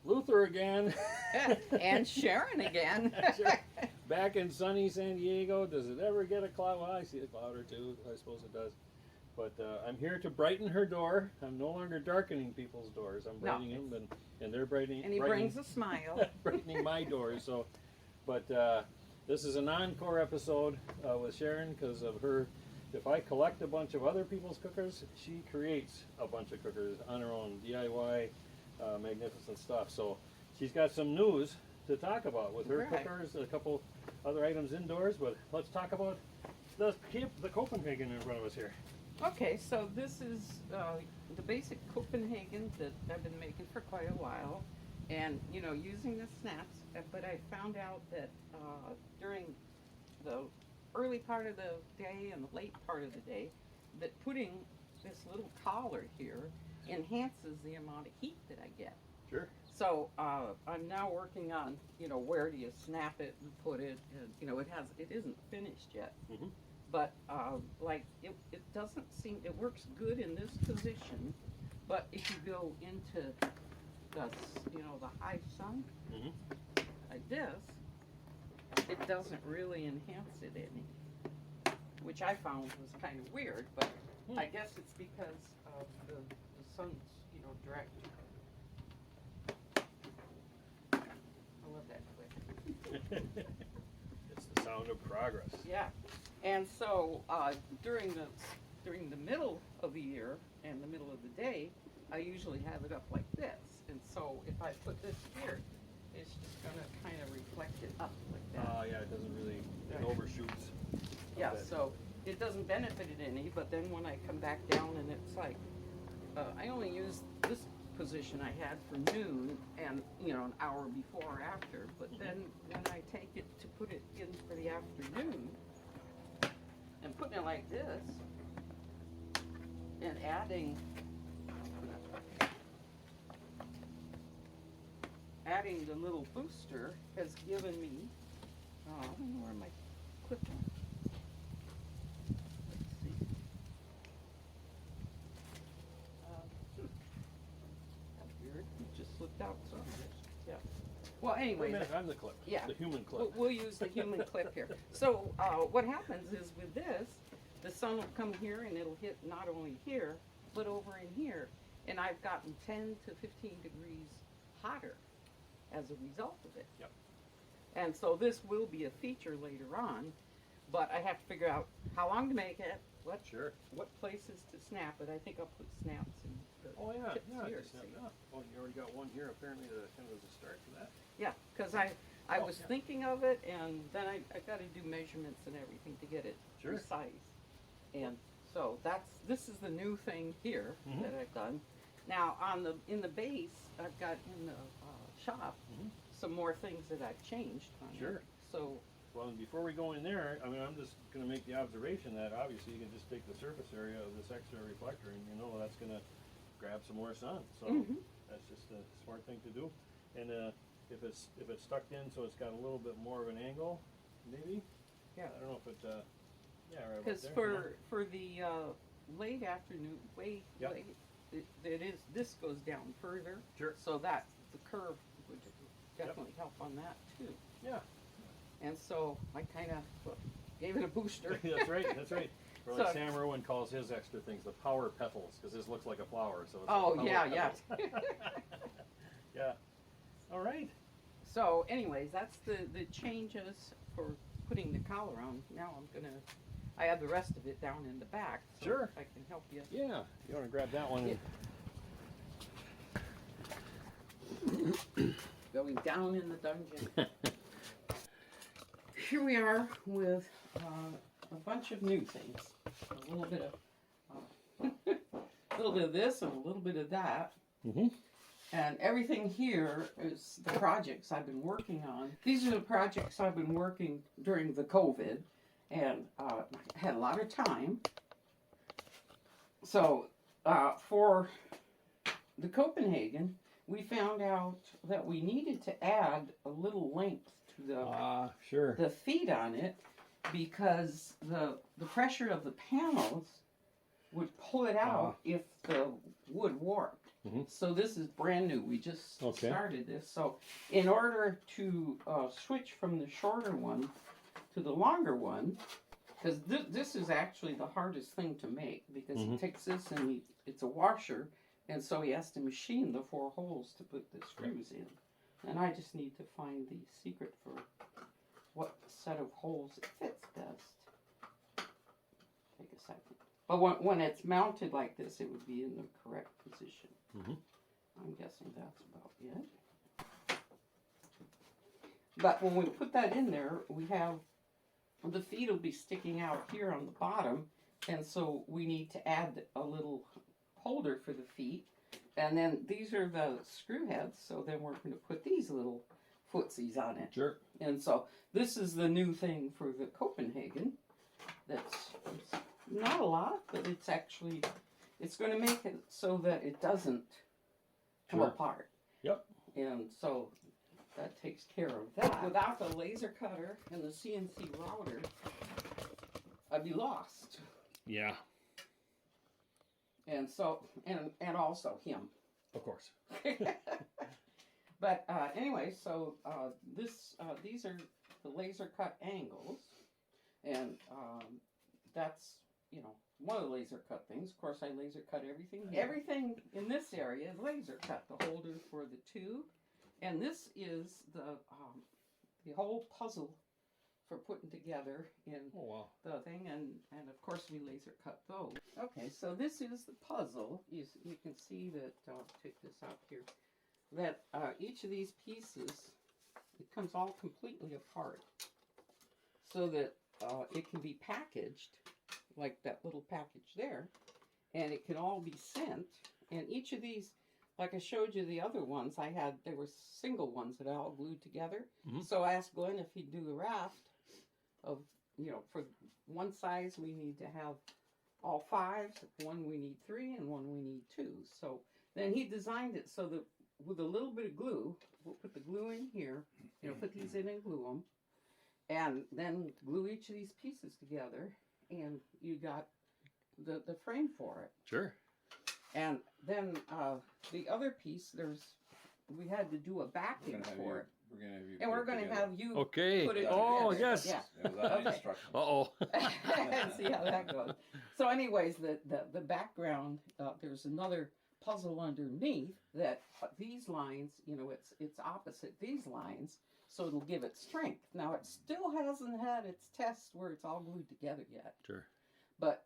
Luther again. And Sharon again. Back in sunny San Diego. Does it ever get a cloud? Well, I see a cloud or two. I suppose it does. But I'm here to brighten her door. I'm no longer darkening people's doors. I'm brightening them, and they're brightening. And he brings a smile. Brightening my doors. So, but this is an encore episode with Sharon because of her. If I collect a bunch of other people's cookers, she creates a bunch of cookers on her own, DIY, magnificent stuff. So she's got some news to talk about with her cookers, a couple other items indoors. But let's talk about the Copenhagen in front of us here. Okay, so this is the basic Copenhagen that I've been making for quite a while, and you know, using the snaps. But I found out that during the early part of the day and the late part of the day, that putting this little collar here enhances the amount of heat that I get. Sure. So I'm now working on, you know, where do you snap it and put it, and you know, it isn't finished yet. Mm-hmm. But like it doesn't seem, it works good in this position, but if you go into the, you know, the high sun, Mm-hmm. like this, it doesn't really enhance it any, which I found was kind of weird, but I guess it's because of the sun's, you know, direct. I love that clip. It's the sound of progress. Yeah, and so during the middle of the year and the middle of the day, I usually have it up like this, and so if I put this here, it's just gonna kind of reflect it up like that. Oh yeah, it doesn't really, it overshoots. Yeah, so it doesn't benefit it any, but then when I come back down and it's like, I only use this position I had for noon and, you know, an hour before or after, but then when I take it to put it in for the afternoon and putting it like this and adding the little booster has given me, I don't know where my clip went. Let's see. That's weird. It just slipped out. So yeah. Well, anyway. Wait a minute, I'm the clip. Yeah. The human clip. We'll use the human clip here. So what happens is with this, the sun will come here and it'll hit not only here, but over in here. And I've gotten 10 to 15 degrees hotter as a result of it. Yep. And so this will be a feature later on, but I have to figure out how long to make it, what places to snap it. I think I'll put snaps in the tips here. Just snap it up. Oh, you already got one here apparently that kind of was a start to that. Yeah, because I was thinking of it, and then I got to do measurements and everything to get it precise. And so this is the new thing here that I've done. Now in the base, I've got in the shop some more things that I've changed on it. So well, and before we go in there, I mean, I'm just going to make the observation that obviously you can just take the surface area of this extra reflector, and you know that's going to grab some more sun. So that's just a smart thing to do. And if it's stuck in, so it's got a little bit more of an angle, maybe. Yeah. I don't know if it. Yeah, right. Because for the late afternoon, late, this goes down further. Sure. So that the curve would definitely help on that too. Yeah. And so I kind of gave it a booster. That's right. That's right. Or So- like Sam Irwin calls his extra things the power petals, because this looks like a flower. So it's Oh, like yeah, power petals. Yeah. All right. So anyways, that's the changes for putting the collar on. Now I have the rest of it down in the back. So Sure. I can help you. Yeah. You want to grab that one? Yeah. Going down in the dungeon. Here we are with a bunch of new things. A little bit of this and a little bit of that. And everything here is the projects I've been working on. These are the projects I've been working during the COVID, and I had a lot of time. So for the Copenhagen, we found out that we needed to add a little length to the feet on it, because the pressure of the panels would pull it out if the wood warped. So this is brand new. We just Okay. started this. So in order to switch from the shorter one to the longer one, because this is actually the hardest thing to make, because he takes this and it's a washer, and so he has to machine the 4 holes to put the screws in. And I just need to find the secret for what set of holes it fits best. Take a second. But when it's mounted like this, it would be in the correct position. I'm guessing that's about it. But when we put that in there, we have the feet will be sticking out here on the bottom, and so we need to add a little holder for the feet. And then these are the screw heads, so then we're going to put these little footsies on it. Sure. And so this is the new thing for the Copenhagen. It's not a lot, but it's actually, it's going to make it so that it doesn't come apart. Yep. And so that takes care of that. Without the laser cutter and the CNC router, I'd be lost. Yeah. And so, and also him. Of course. But anyway, so these are the laser cut angles, and that's, you know, one of the laser cut things. Of course, I laser cut everything. Everything in this area is laser cut. The holder for the tube, and this is the whole puzzle for putting together in the thing, and of course we laser cut those. Okay, so this is the puzzle. You can see that, I'll take this out here, that each of these pieces, it comes all completely apart, so that it can be packaged, like that little package there, and it can all be sent, and each of these, like I showed you the other ones, there were single ones that I all glued together. So I asked Glenn if he'd do the raft of, you know, for one size we need to have all 5, one we need 3, and one we need 2. So then he designed it so that with a little bit of glue, we'll put the glue in here, you know, put these in and glue them, and then glue each of these pieces together, and you got the frame for it. Sure. And then the other piece, we had to do a backing for it. We're going to have you put it Oh, together. yes. Yeah. Okay. Uh-oh. See how that goes. So anyways, the background, there's another puzzle underneath that these lines, you know, it's opposite these lines, so it'll give it strength. Now, it still hasn't had its test where it's all glued together yet. Sure. But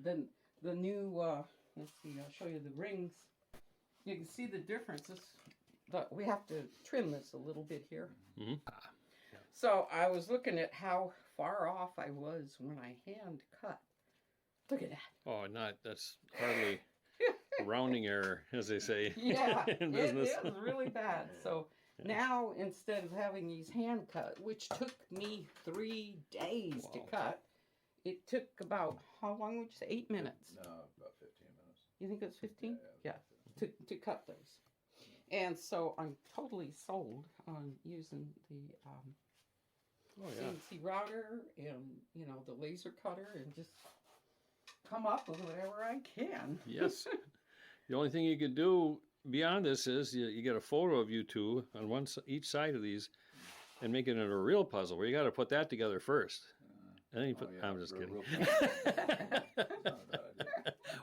then the new, let's see, I'll show you the rings. You can see the differences. We have to trim this a little bit here. So I was looking at how far off I was when I hand cut. Look at that. Oh, that's hardly rounding error, as they say Yeah, in business. it is really bad. So now, instead of having these hand cut, which took me 3 days to cut, it took about, how long would you say, 8 minutes? No, about 15 minutes. You think it was 15? Yeah, Yeah. to cut those. And so I'm totally sold on using the CNC router and, you know, the laser cutter, and just come up with whatever I can. Yes. The only thing you could do beyond this is you get a photo of you two on each side of these and make it into a real puzzle, where you got to put that together first. And then you put, I'm just kidding.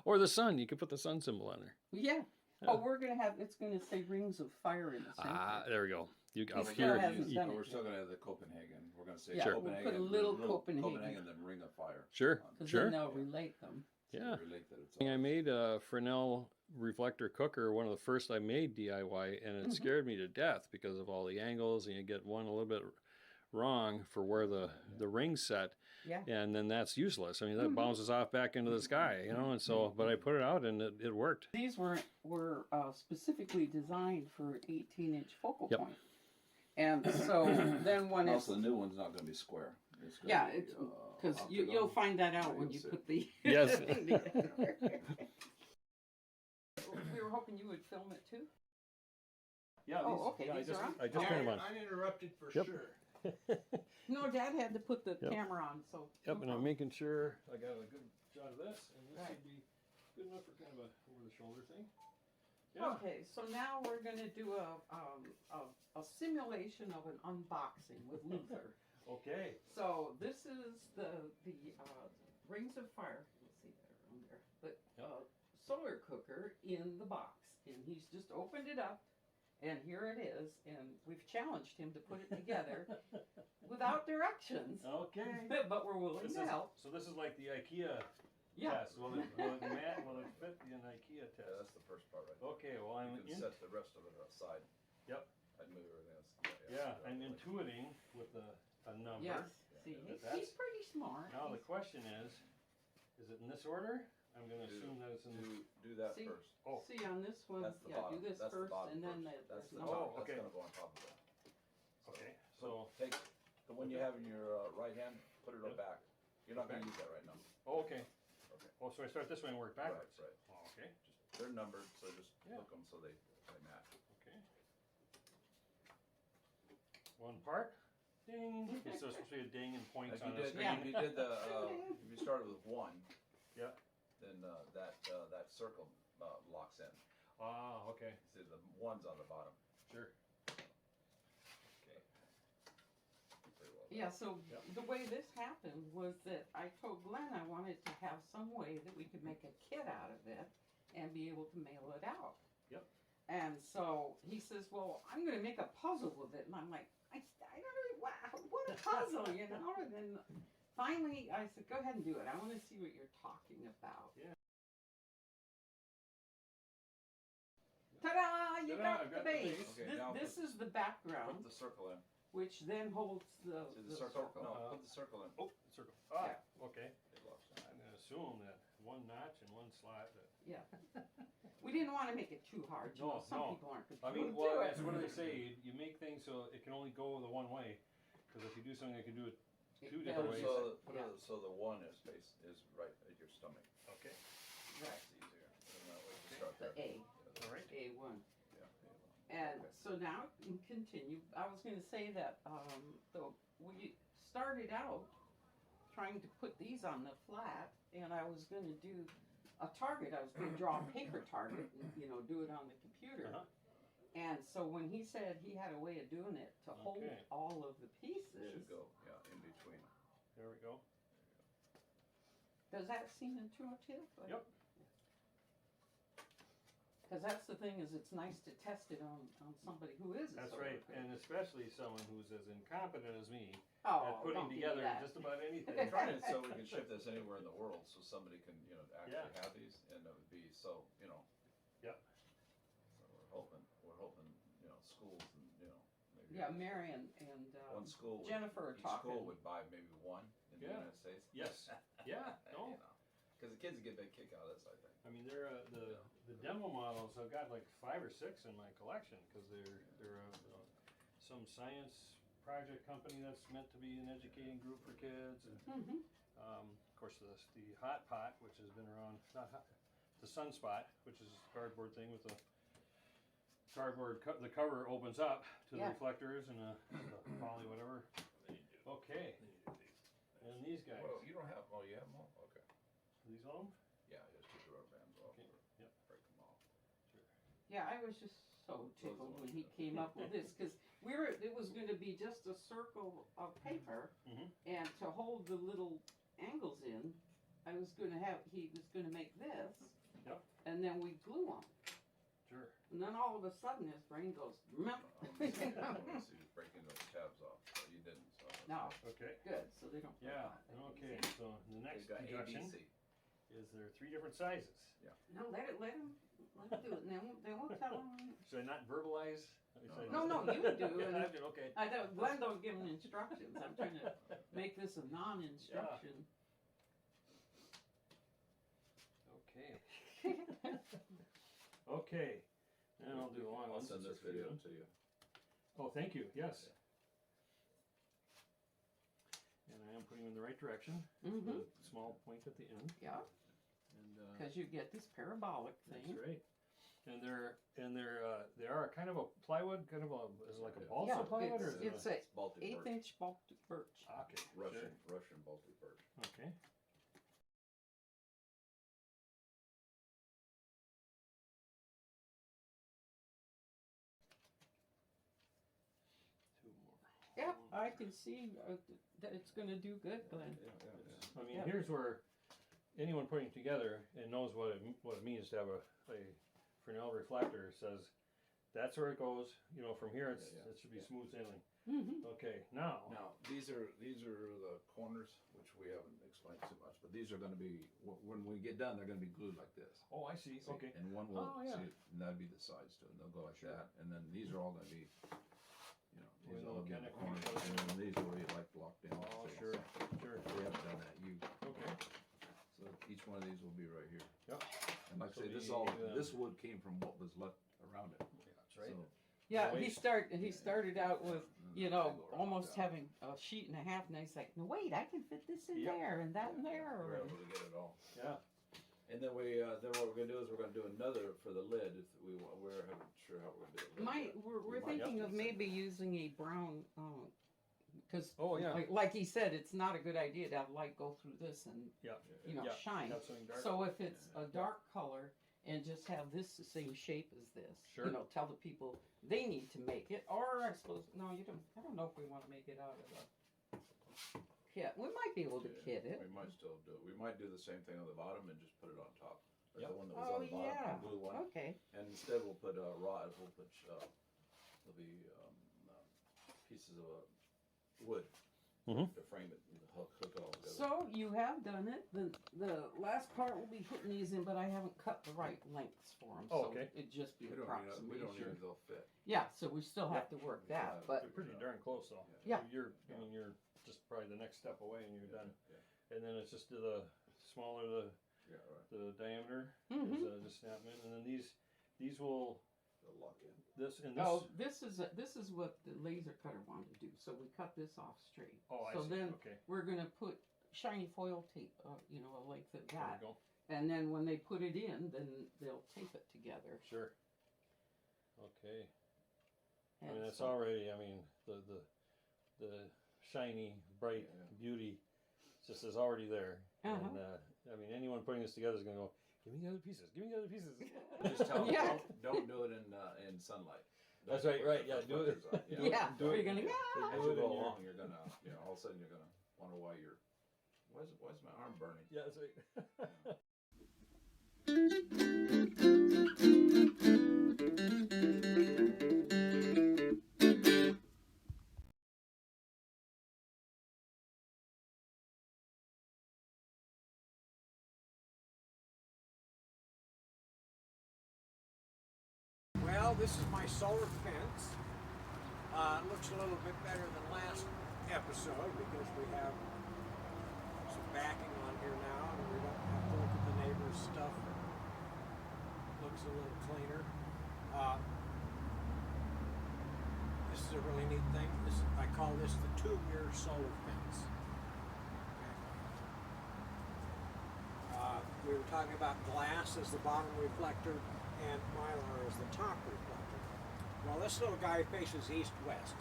Or the sun. You could put the sun symbol on there. Yeah. Oh, we're going to have, it's going to say Rings of Fire in the center. There we go. He still hasn't done it. We're still going to have the Copenhagen. We're going to say Yeah, Copenhagen. we'll put a little Copenhagen. Copenhagen, then Ring of Fire. Sure. Because Sure. then they'll relate them. So Yeah. relate that it's all I made a Fresnel reflector cooker, one of the first I made DIY, and it scared me to death because of all the angles, and you get one a little bit wrong for where the ring's set, and then that's useless. I mean, that bounces off back into the sky, you know, and so, but I put it out and it worked. These were specifically designed for 18-inch focal point. And so then when it's... Also, the new one's not going to be square. It's gonna Yeah, be, because you'll find that out when you put the... Yes. We were hoping you would film it too. Yeah. Oh, okay, these are on? I just turned them on. Uninterrupted for Yep. sure. No, Dad had to put the camera on, so... Yep, and I'm making sure I got a good shot of this, and this Right. should be good enough for kind of a over-the-shoulder thing. Yeah. Okay, so now we're gonna do a simulation of an unboxing with Luther. Okay. So this is the Rings of Fire. Let's see that around there. The solar cooker in the box, and he's just opened it up, and here it is. And we've challenged him to put it together without directions, Okay. but we're willing This to is, help. so this is like the IKEA Yeah. test. Will it fit the IKEA test? Yeah, that's the first part right there. Okay, well I'm You can set the rest of it aside. Yep. I'd move everything else. Yeah, I'm intuiting with a number. Yes. See, That's- he's pretty smart. Now the He's- question is it in this order? I'm gonna assume that it's in. Do that See? first. Oh. See on this one, That's the yeah, bottom. do this That's the first, bottom and then first. That's the the number. top. Oh, okay. That's gonna go on top of it. So, Okay, so take the one you have in your right hand, put it Yep. back. You're not gonna Back. use that right now. oh, okay. Okay. Oh, so I start this way and work backwards. Right. Oh, okay. They're numbered, so just Yeah. look them so they match. Okay. One part. Ding. It's supposed to be a ding and points If on you the did, screen. if you did the, if you started with one, Yeah. then that circle locks in. Ah, okay. See, the one's on the bottom. Sure. Okay. Pretty well done. Yeah, so Yep. the way this happened was that I told Glenn I wanted to have some way that we could make a kit out of it and be able to mail it out. Yep. And so he says, well, I'm going to make a puzzle with it. And I'm like, I don't know, what a puzzle, you know? And then finally I said, go ahead and do it. I want to see what you're talking about. Yeah. Ta-da! You Ta-da, got I've the got the base. base. Okay, now This is the Put background, the circle in. which then holds the, See the circle? No, put the circle in. Oh, circle. Ah, Yeah. okay. It locks in. I'm gonna assume that one notch and one slot. Yeah. We didn't want to make it too hard. You know, No, some no. people aren't I going mean, to well, do that's it. what do they say? You make things so it can only go the one way. Because if you do something that can do it two It different Put ways. it so, Yeah. so the one is right at your stomach. Okay. Right. That's easier. And that way you start The there. A, All right. A1. Yeah. And Okay. so now we can continue. I was going to say that we started out trying to put these on the flat, and I was going to do a target. I was going to draw a paper target and, do it on the computer. Uh-huh. And so when he said he had a way of doing it to hold Okay. all of the pieces, Should go, in between. There we go. does that seem intuitive? Yep. Because that's the thing, is it's nice to test it on somebody who is a That's solar right. cook. And especially someone who's as incompetent as me Oh, at putting don't give me together that. just about anything. We're trying it so we can ship this anywhere in the world, so somebody can, actually Yeah. have these, and it would be so, Yep. So we're hoping, schools and, maybe. Yeah, Mary and One school. Jennifer are Each school talking. would buy maybe one in the Yeah. United States. Yes. Yeah. No. Because the kids get a big kick out of this, I think. I mean, they're the demo models. I've got like 5 or 6 in my collection because they're some science project company that's meant to be an educating group for kids, and Mhm. of course the hot pot, which has been around, not hot, the sunspot, which is a cardboard thing with the cardboard the cover opens up to Yeah. the reflectors and the poly whatever. Okay, and these guys, Well, you don't have, you have them all? Okay. these all? Yeah, just keep the rubber bands off Okay, or yep. break them off. Yeah, I was just so tickled when he came up with this, because it was going to be just a circle of paper, Mhm. and to hold the little angles in, he was going to make this, Yep. and then we glue them. Sure. And then all of a sudden his brain goes, "Meh." So you're breaking those tabs off, but you didn't, so. No, Okay. good, so they don't. fall Yeah. out. Okay. So the You've next got A, B, deduction C. is there are 3 different sizes. No, let him do it, and then we'll tell him. Should I not verbalize? No, you do, and I do, okay. I don't, Glenn don't give him instructions. I'm trying to make this a non-instruction. Okay. Okay. And I'll do a long I'll one. send since this it's video freezing. to you. Oh, thank you. Yes. And I am putting them in the right direction. Mm-hmm. The small point at the end. Yeah, And because you get this parabolic that's thing. right. And they are kind of a plywood, kind of is it like a balsa Yeah, plywood, or it's is it a It's Baltic birch. 1/8-inch Baltic birch. okay? Russian Baltic birch. Sure. Okay. I can see that it's going to do good, Glenn. I mean, here's where anyone putting it together and knows what it means to have a Fresnel reflector says that's where it goes. You know, from here it should be smooth sailing. Mm-hmm. Okay, now these are the corners, which we haven't explained too much, but these are going to be, when we get done, they're going to be glued like this. Oh, I see. Okay. And one will, Oh, yeah. see, and that'll be the sides to it. They'll go like that, and then these are all going to be, you know, these Well, will be kind the of corners, corners. and then these will be like locked in. Oh, So- sure, sure. We haven't done that. Okay. So each one of these will be right here. Yep. And like I say, This will be, this wood came from what was left around it. That's right. So, Yeah, Wait. he started out with, you know, Go around almost that. having a sheet and a half, and he's like, no, wait, I can fit this in Yep. there and that in We're there. able to get it all. Yeah. And then then what we're gonna do is we're gonna do another for the lid. If we're not sure how we're gonna do it. We're might thinking have of to maybe using a brown, because Oh, yeah. like he said, it's not a good idea to have light go through this and, Yeah. you know, Yeah. shine. Have something dark. So if it's a dark color and just have this the same shape as this, Sure. you know, tell the people they need to make it, or I suppose, no, you don't, I don't know if we want to make it out of a kit. We might be able to kit it. We might still do it. We might do the same thing on the bottom and just put it on top. Like Yep. the one that was Oh, on the bottom, yeah, the blue one. okay. And instead we'll put rods. We'll put there'll be pieces of wood Mhm. to frame it and hook it all together. So you have done it. The last part will be putting these in, but I haven't cut the right lengths for them. Oh, so okay. it'd just be we don't need approximation. it. They'll fit. Yeah, so we still have to work that, but You're pretty darn close though. Yeah. I mean, you're just probably the next step away and you're done. Yeah. And then it's just the smaller Yeah. Right. the diameter Mhm. is just snap in, and then these will They'll lock in. this and this. oh, this is what the laser cutter wanted to do. So we cut this off straight. Oh, I so see. then Okay. we're gonna put shiny foil tape, you know, a length of There that, we go. and then when they put it in, then they'll tape it together. Sure. Okay. I And mean, that's so- already. I mean, the shiny, bright Yeah. beauty just is already there. Uh-huh. And I mean, anyone putting this together is gonna go, give me the other pieces. Give me the other pieces. Just tell them Yeah. don't do it in sunlight. That's Don't right, put right, the yeah, do it. reflectors on. Do it- Yeah, do it. you're gonna As Do you it go in your- along, you're gonna, all of a sudden you're gonna wonder why why's my arm burning? Yeah, that's right. Well, this is my solar fence. It looks a little bit better than last episode because we have some backing on here now and we don't have to look at the neighbor's stuff. Looks a little cleaner. This is a really neat thing. I call this the two-mirror solar fence. We were talking about glass as the bottom reflector and mylar as the top reflector. Well, this little guy faces east-west.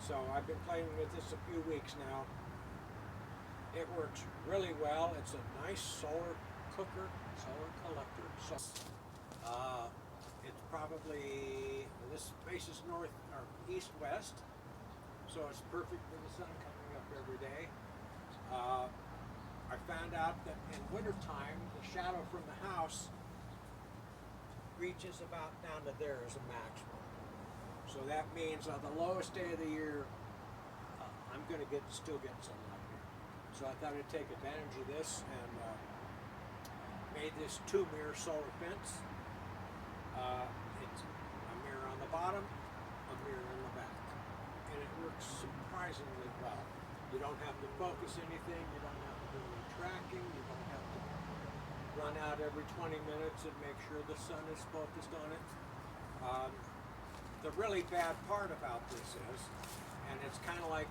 So I've been playing with this a few weeks now. It works really well. It's a nice solar cooker, solar collector. So, it's probably, this faces north or east-west. So it's perfect for the sun coming up every day. I found out that in wintertime, the shadow from the house reaches about down to there as a maximum. So that means on the lowest day of the year, I'm going to still get sunlight here. So I thought I'd take advantage of this and made this two-mirror solar fence. It's a mirror on the bottom, a mirror in the back. And it works surprisingly well. You don't have to focus anything, you don't have to do any tracking, you don't have to run out every 20 minutes and make sure the sun is focused on it. The really bad part about this is, and it's kind of like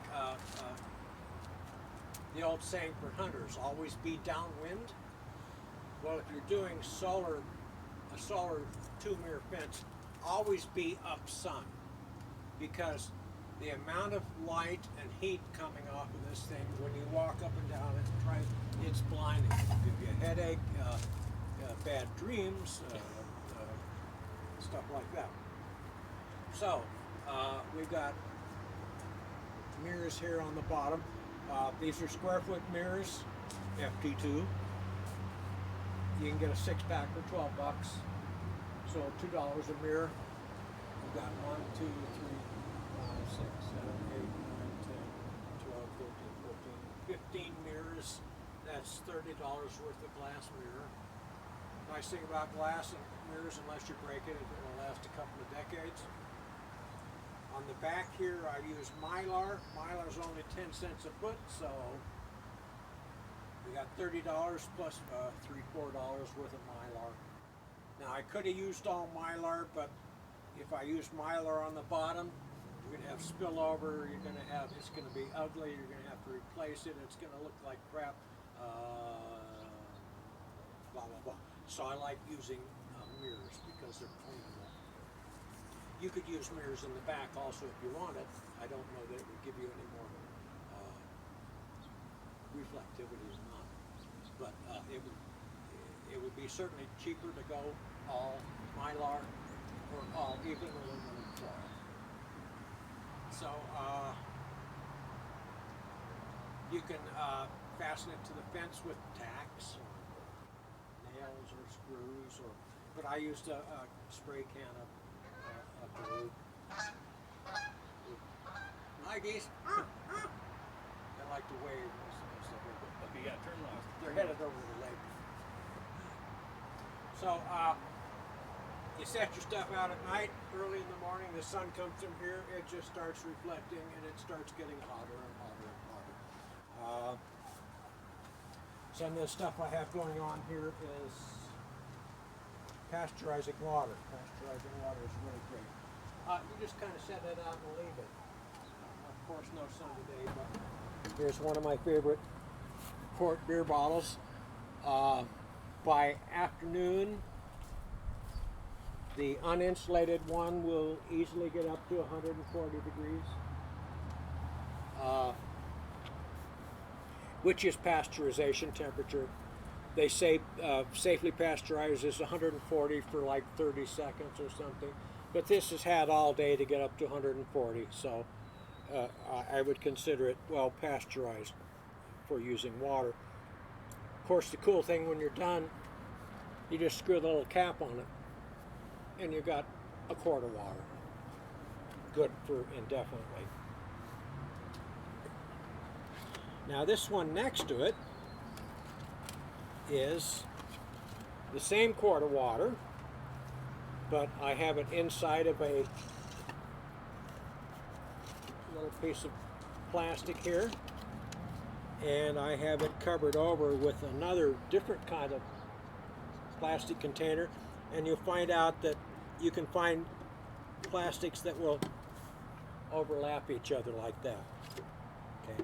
the old saying for hunters, always be downwind. Well, if you're doing a solar two-mirror fence, always be up sun, because the amount of light and heat coming off of this thing when you walk up and down it, it's blinding. It'll give you a headache, bad dreams, stuff like that. So, we've got mirrors here on the bottom. These are square foot mirrors, FT2. You can get a 6-pack for $12, so $2 a mirror. We've got 1, 2, 3, 5, 6, 7, 8, 9, 10, 12, 13, 14, 15 mirrors. That's $30 worth of glass mirror. Nice thing about glass and mirrors, unless you break it, it will last a couple of decades. On the back here, I use Mylar. Mylar's only 10 cents a foot, so we got $30 plus $3-4 worth of Mylar. Now I could have used all Mylar, but if I used Mylar on the bottom, you're gonna have spillover. You're gonna have, it's gonna be ugly. You're gonna have to replace it. It's gonna look like crap. Blah blah blah. So I like using mirrors because they're cleanable. You could use mirrors in the back also if you wanted. I don't know that it would give you any more reflectivity or not, but it would be certainly cheaper to go all Mylar or all even aluminum foil. So you can fasten it to the fence with tacks or nails or screws, but I used a spray can of glue. Hi geese. They like to wave. You got turn lost. They're headed over the lake. So you set your stuff out at night. Early in the morning, the sun comes from here. It just starts reflecting, and it starts getting hotter and hotter and hotter. Some of the stuff I have going on here is pasteurizing water. Pasteurizing water is really great. You just kind of set it out and leave it. Of course, no sun today, but here's one of my favorite quart beer bottles. By afternoon, the uninsulated one will easily get up to 140 degrees, which is pasteurization temperature. They say safely pasteurizes 140 for like 30 seconds or something, but this has had all day to get up to 140, so I would consider it well pasteurized for using water. Of course, the cool thing when you're done, you just screw the little cap on it, and you got a quart of water. Good for indefinitely. Now this one next to it is the same quart of water, but I have it inside of a little piece of plastic here, and I have it covered over with another different kind of plastic container, and you'll find out that you can find plastics that will overlap each other like that. Okay.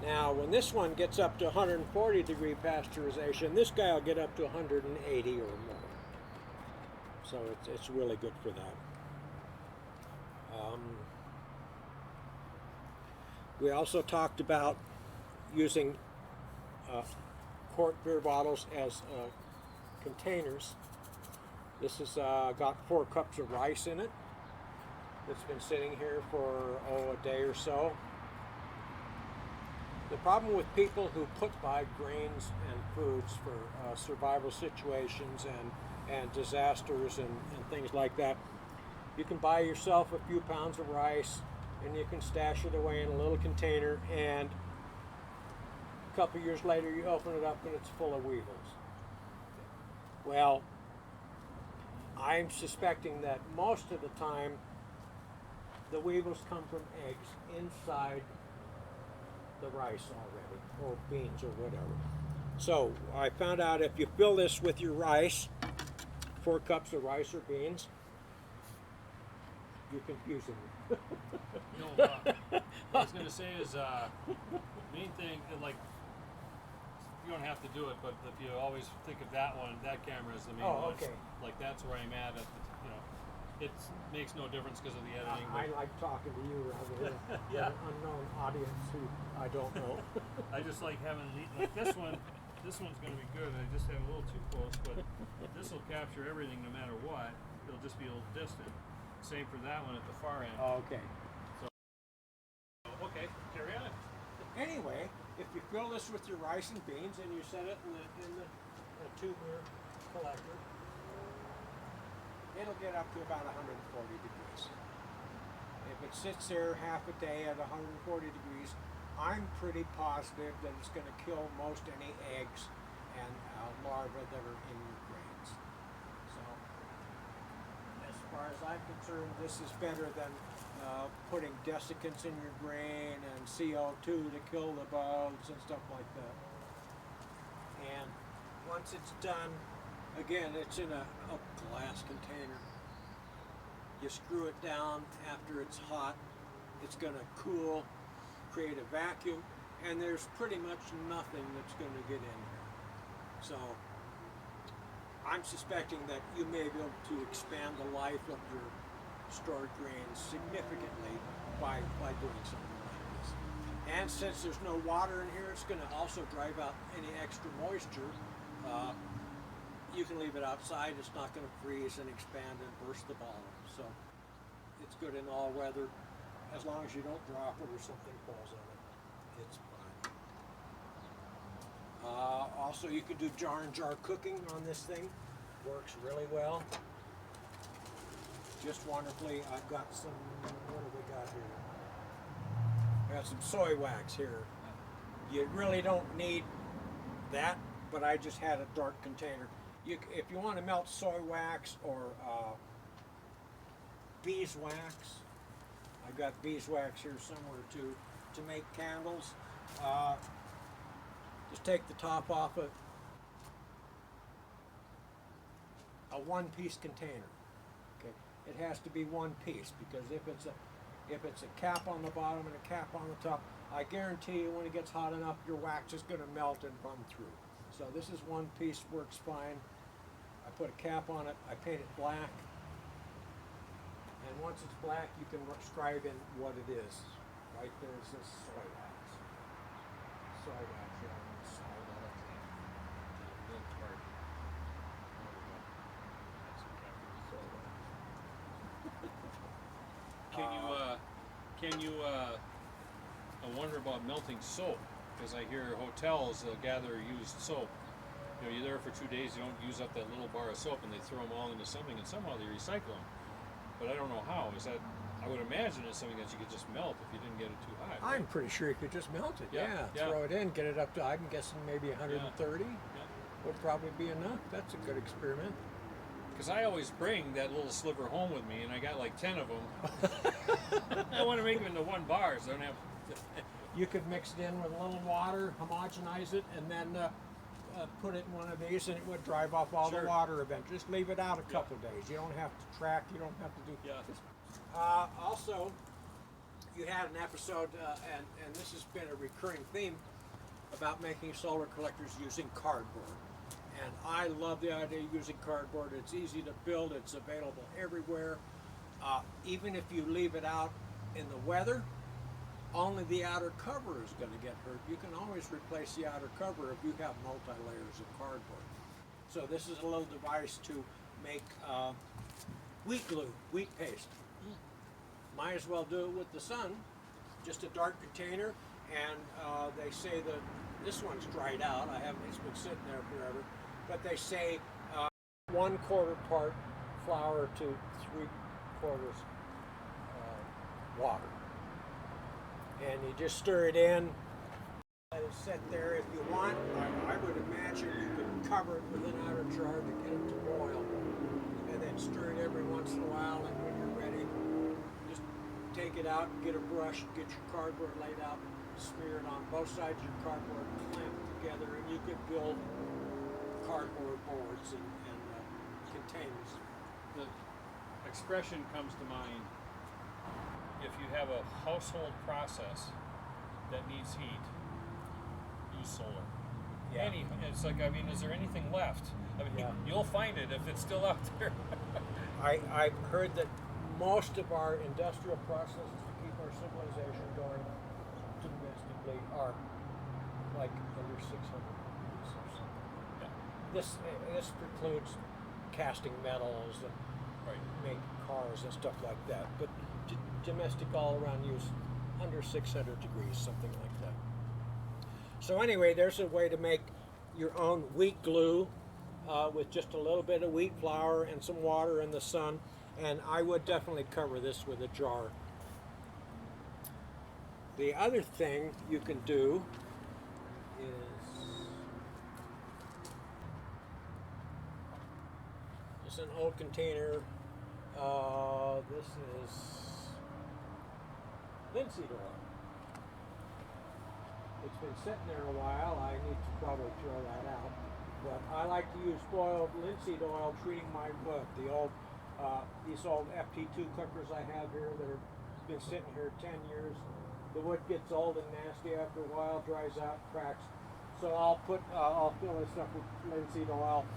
Now when this one gets up to 140 degree pasteurization, this guy will get up to 180 or more. So it's really good for that. We also talked about using quart beer bottles as containers. This has got 4 cups of rice in it. It's been sitting here for a day or so. The problem with people who put by grains and foods for survival situations and disasters and things like that, you can buy yourself a few pounds of rice and you can stash it away in a little container, and a couple years later you open it up and it's full of weevils. Well, I'm suspecting that most of the time the weevils come from eggs inside the rice already, or beans or whatever. So I found out if you fill this with your rice, 4 cups of rice or beans, you're confusing me. No, what I was going to say is, main thing, like, you don't have to do it, but if you always think of that one, that camera is the main one. Okay. Like, that's where I'm at the, it makes no difference because of the editing. I like talking to you rather than Yeah. an unknown audience who I don't know. I just like having, like this one's going to be good. I just have a little too close, but this will capture everything no matter what. It'll just be a little distant. Same for that one at the far end. Okay. anyway, if you fill this with your rice and beans and you set it in the tubular collector, it'll get up to about 140 degrees. If it sits there half a day at 140 degrees, I'm pretty positive that it's going to kill most any eggs and larvae that are in your grains. So, as far as I'm concerned, this is better than putting desiccants in your grain and CO2 to kill the bugs and stuff like that. And once it's done, again, it's in a glass container. You screw it down after it's hot, it's going to cool, create a vacuum, and there's pretty much nothing that's going to get in here. So I'm suspecting that you may be able to expand the life of your stored grains significantly by doing something like this. And since there's no water in here, it's going to also drive out any extra moisture. You can leave it outside, it's not going to freeze and expand and burst the bottom. So it's good in all weather. As long as you don't drop it or something falls on it, it's fine. Also, you can do jar and jar cooking on this thing. Works really well. Just wonderfully. I've got some, what have we got here? I got some soy wax here. You really don't need that, but I just had a dark container. If you want to melt soy wax or beeswax, I've got beeswax here somewhere too, to make candles. Just take the top off of a one-piece container. Okay, it has to be one piece, because if it's a cap on the bottom and a cap on the top, I guarantee you when it gets hot enough, your wax is going to melt and run through. So this is one piece, works fine. I put a cap on it, I paint it black, and once it's black, you can scribe in what it is. Right there's this soy wax. Soy wax here on the side of it. I wonder about melting soap, because I hear hotels, they'll gather used soap. You know, you're there for 2 days, you don't use up that little bar of soap, and they throw them all into something, and somehow they recycle them. But I don't know how. Is that? I would imagine it's something that you could just melt if you didn't get it too hot. Right? I'm pretty sure you could just melt it. Yeah, yeah. Throw it in, get it up to, I'm guessing maybe 130 Yeah. would probably be enough. That's a good experiment. Because I always bring that little sliver home with me, and I got like 10 of them. I want to make them into one bar, so I don't have. You could mix it in with a little water, homogenize it, and then put it in one of these, and it would drive off all Sure. the water eventually. Just leave it out a couple days. You don't have to track. You don't have to do. Yeah. Also, you had an episode, and this has been a recurring theme about making solar collectors using cardboard. And I love the idea of using cardboard. It's easy to build. It's available everywhere. Even if you leave it out in the weather, only the outer cover is going to get hurt. You can always replace the outer cover if you have multi-layers of cardboard. So this is a little device to make wheat glue, wheat paste. Might as well do it with the sun. Just a dark container, and they say that this one's dried out. It's been sitting there forever. But they say 1/4 part flour to 3/4 water. And you just stir it in, let it sit there. If you want, I would imagine you could cover it with an outer jar to get it to boil, and then stir it every once in a while, and when you're ready, just take it out, get a brush, get your cardboard laid out, smear it on both sides of your cardboard, clamp it together, and you could build cardboard boards and containers. The expression comes to mind: if you have a household process that needs heat, use solar. Yeah. It's like, I mean, is there anything left? I mean, Yeah. you'll find it if it's still out there. I've heard that most of our industrial processes to keep our civilization going domestically are like under 600 degrees or something. Yeah. This precludes casting metals and Right. make cars and stuff like that. But domestic all around use under 600 degrees, something like that. So anyway, there's a way to make your own wheat glue with just a little bit of wheat flour and some water in the sun. And I would definitely cover this with a jar. The other thing you can do is an old container. This is linseed oil. It's been sitting there a while. I need to probably throw that out. But I like to use boiled linseed oil treating my wood. These old FT2 cookers I have here that have been sitting here 10 years. The wood gets old and nasty after a while, dries out, cracks. So I'll fill this up with linseed oil,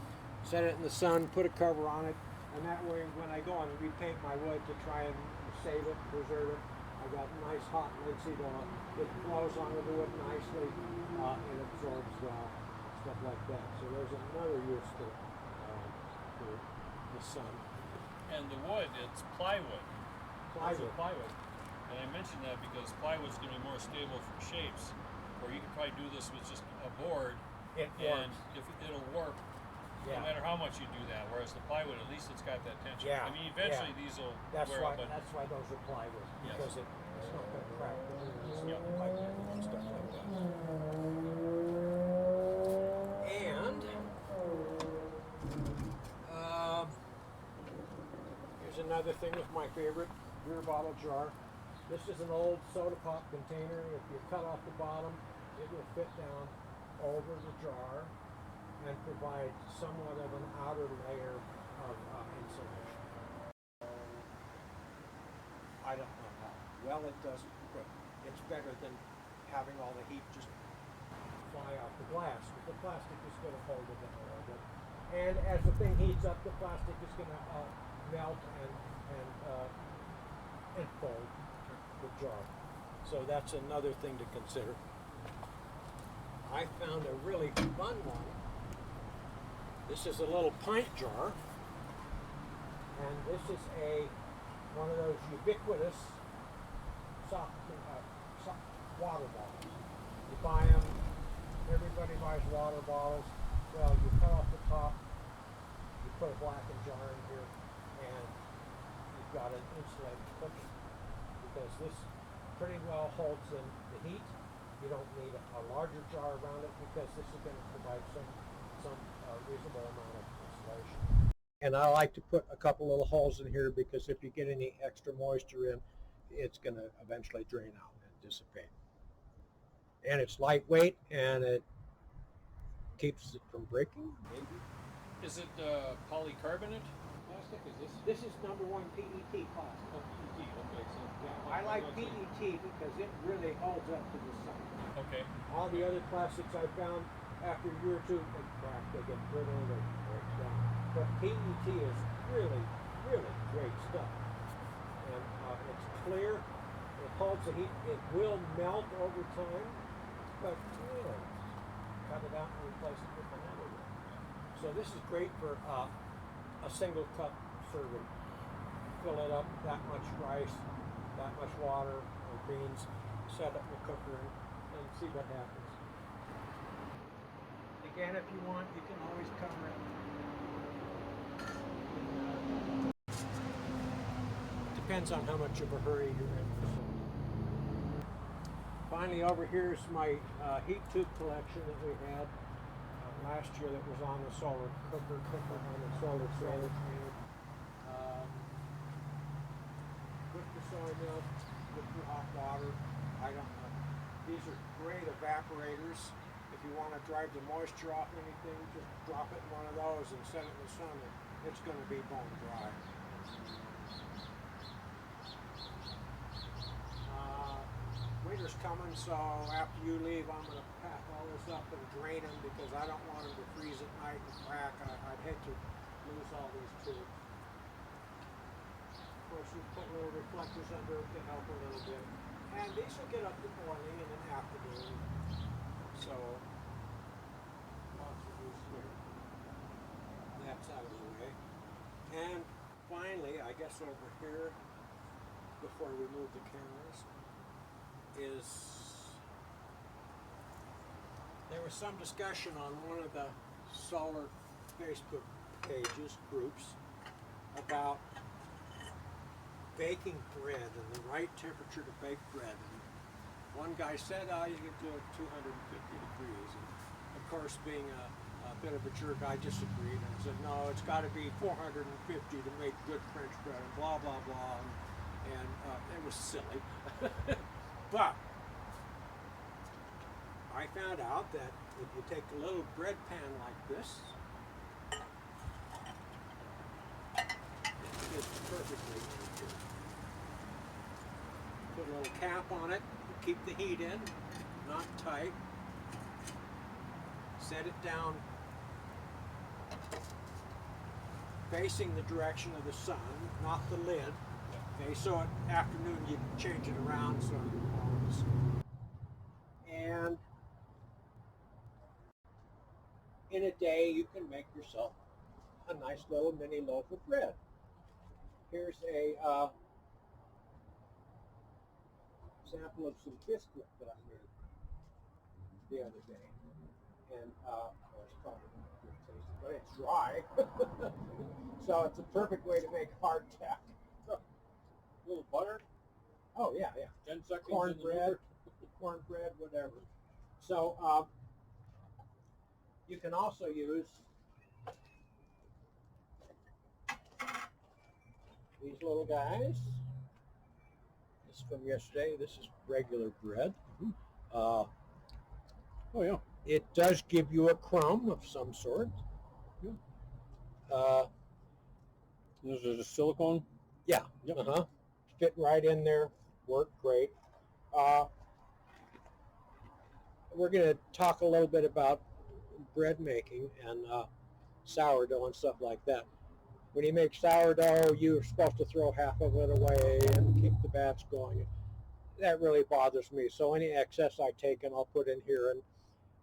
set it in the sun, put a cover on it, and that way when I go and repaint my wood to try and save it, preserve it, I got nice hot linseed oil. It flows onto the wood nicely and absorbs well, stuff like that. So there's another use to the sun. And the wood, it's plywood. Plywood. And I mention that because plywood's going to be more stable for shapes, or you can probably do this with just a board, It and works. if it'll work Yeah. no matter how much you do that. Whereas the plywood, at least it's got that tension. Yeah, I mean, eventually yeah. these will That's wear why. up, but That's why those are plywood, Yes. because it's not going to crack. Yep. And stuff like that. And here's another thing with my favorite beer bottle jar. This is an old soda pop container. If you cut off the bottom, it will fit down over the jar and provide somewhat of an outer layer of insulation. I don't know how well it does, but it's better than having all the heat just fly off the glass. The plastic is going to hold it in a little bit. And as the thing heats up, the plastic is going to melt and fold the jar. So that's another thing to consider. I found a really fun one. This is a little pint jar, and this is one of those ubiquitous soft water bottles. You buy them. Everybody buys water bottles. Well, you cut off the top. You put a blackened jar in here, and you've got an insulated cookie, because this pretty well holds in the heat. You don't need a larger jar around it, because this is going to provide some reasonable amount of insulation. And I like to put a couple little holes in here, because if you get any extra moisture in, it's going to eventually drain out and dissipate. And it's lightweight, and it keeps it from breaking. Maybe. is it polycarbonate plastic? This is #1 PET plastic. Oh, PET. Okay, so Yeah, I like PET because it really holds up to the sun. Okay. All the other plastics I found, after a year or two, they crack, they get brittle, they break down. But PET is really, really great stuff. And it's clear, it holds the heat, it will melt over time, but cut it out and replace it with another one. So this is great for a single cup serving. Fill it up, that much rice, that much water or beans, set up the cooker and see what happens. Again, if you want, you can always cover it. Depends on how much of a hurry you're in. Finally, over here is my heat tube collection that we had last year that was on the solar cooker on the solar trainer. With the soy milk, with the hot water. I don't know. These are great evaporators. If you want to drive the moisture off anything, just drop it in one of those and set it in the sun, and it's going to be bone dry. Winter's coming, so after you leave, I'm going to pack all this up and drain them, because I don't want them to freeze at night and crack. I'd hate to lose all these tubes. Of course, you put little reflectors under it to help a little bit. And these will get up to boiling in an afternoon. So, lots of use here. That's out of the way. And finally, I guess over here, before we move the cameras, is was some discussion on one of the solar Facebook pages, groups, about baking bread and the right temperature to bake bread. And one guy said, oh, you can do it 250 degrees. And of course, being a bit of a jerk, I disagreed and said, no, it's got to be 450 to make good French bread, and blah, blah, blah. And it was silly. But I found out that if you take a little bread pan like this, it fits perfectly in here. Put a little cap on it to keep the heat in, not tight. Set it down facing the direction of the sun, not the lid. Okay, so at afternoon you can change it around so it always. And in a day you can make yourself a nice little mini loaf of bread. Here's a sample of some biscuit that I made the other day. And well, it's probably not good tasting, but it's dry. So it's a perfect way to make hardtack. A little butter? Oh yeah, yeah. 10 seconds. Cornbread, cornbread, whatever. So you can also use these little guys. This is from yesterday. This is regular bread. Oh yeah. It does give you a crumb of some sort. This is a silicone. Yeah. Yep. Fit right in there. Worked great. We're going to talk a little bit about bread making and sourdough and stuff like that. When you make sourdough, you're supposed to throw half of it away and keep the bats going. That really bothers me. So any excess I take and I'll put in here, and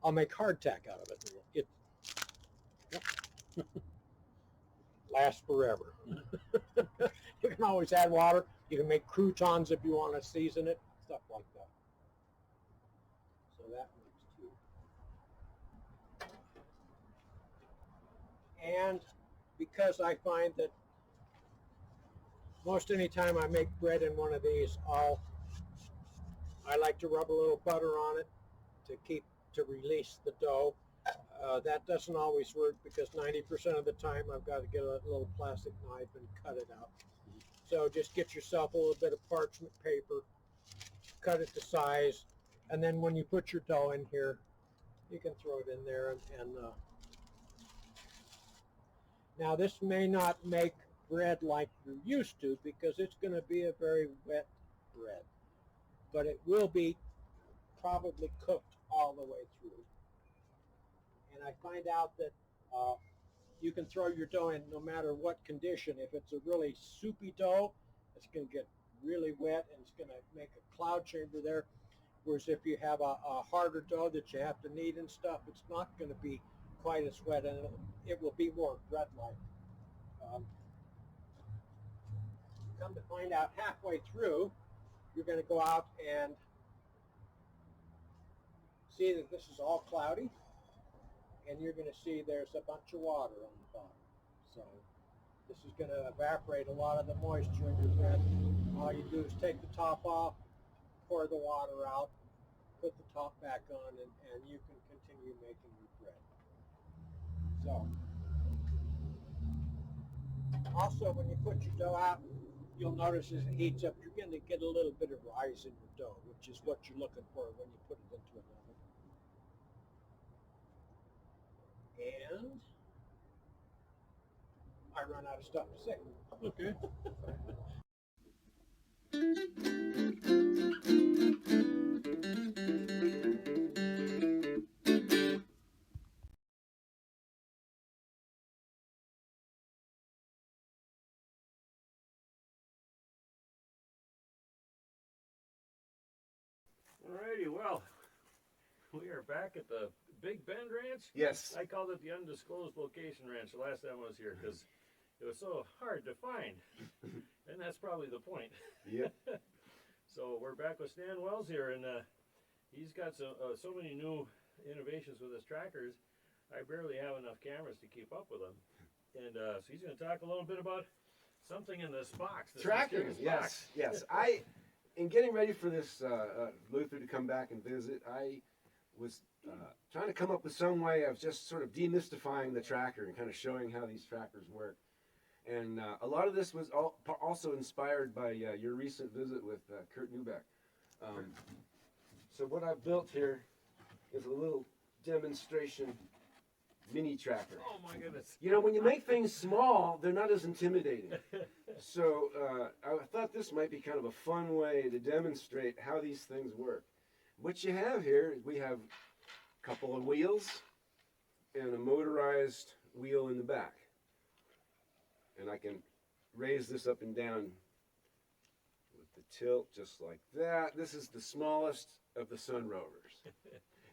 I'll make hardtack out of it. It lasts forever. You can always add water. You can make croutons if you want to season it, stuff like that. So that works too. And because I find that most any time I make bread in one of these, I like to rub a little butter on it to release the dough. That doesn't always work because 90% of the time I've got to get a little plastic knife and cut it out. So just get yourself a little bit of parchment paper, cut it to size, and then when you put your dough in here, you can throw it in there. And now this may not make bread like you're used to because it's going to be a very wet bread, but it will be probably cooked all the way through. And I find out that you can throw your dough in no matter what condition. If it's a really soupy dough, it's going to get really wet and it's going to make a cloud chamber there. Whereas if you have a harder dough that you have to knead and stuff, it's not going to be quite as wet and it will be more bread-like. Come to find out halfway through, you're going to go out and see that this is all cloudy. And you're going to see there's a bunch of water on the bottom. So this is going to evaporate a lot of the moisture in your bread. All you do is take the top off, pour the water out, put the top back on, and you can continue making your bread. So also when you put your dough out, you'll notice as it heats up, you're going to get a little bit of rise in your dough, which is what you're looking for when you put it into an oven. And I run out of stuff to say. Okay. Alrighty, well, we are back at the Big Bend Ranch. Yes. I called it the undisclosed location ranch the last time I was here because it was so hard to find, and that's probably the point. Yep. So we're back with Stan Wells here, and he's got so many new innovations with his trackers, I barely have enough cameras to keep up with him. And so he's going to talk a little bit about something in this box. This Tracking, mysterious yes, box. yes. In getting ready for this Luther to come back and visit, I was trying to come up with some way of just sort of demystifying the tracker and kind of showing how these trackers work. And a lot of this was also inspired by your recent visit with Kurt Neubeck. So what I've built here is a little demonstration mini tracker. Oh my goodness. You know, when you make things small, they're not as intimidating. So I thought this might be kind of a fun way to demonstrate how these things work. What you have here is we have a couple of wheels and a motorized wheel in the back. And I can raise this up and down with the tilt just like that. This is the smallest of the Sun Rovers.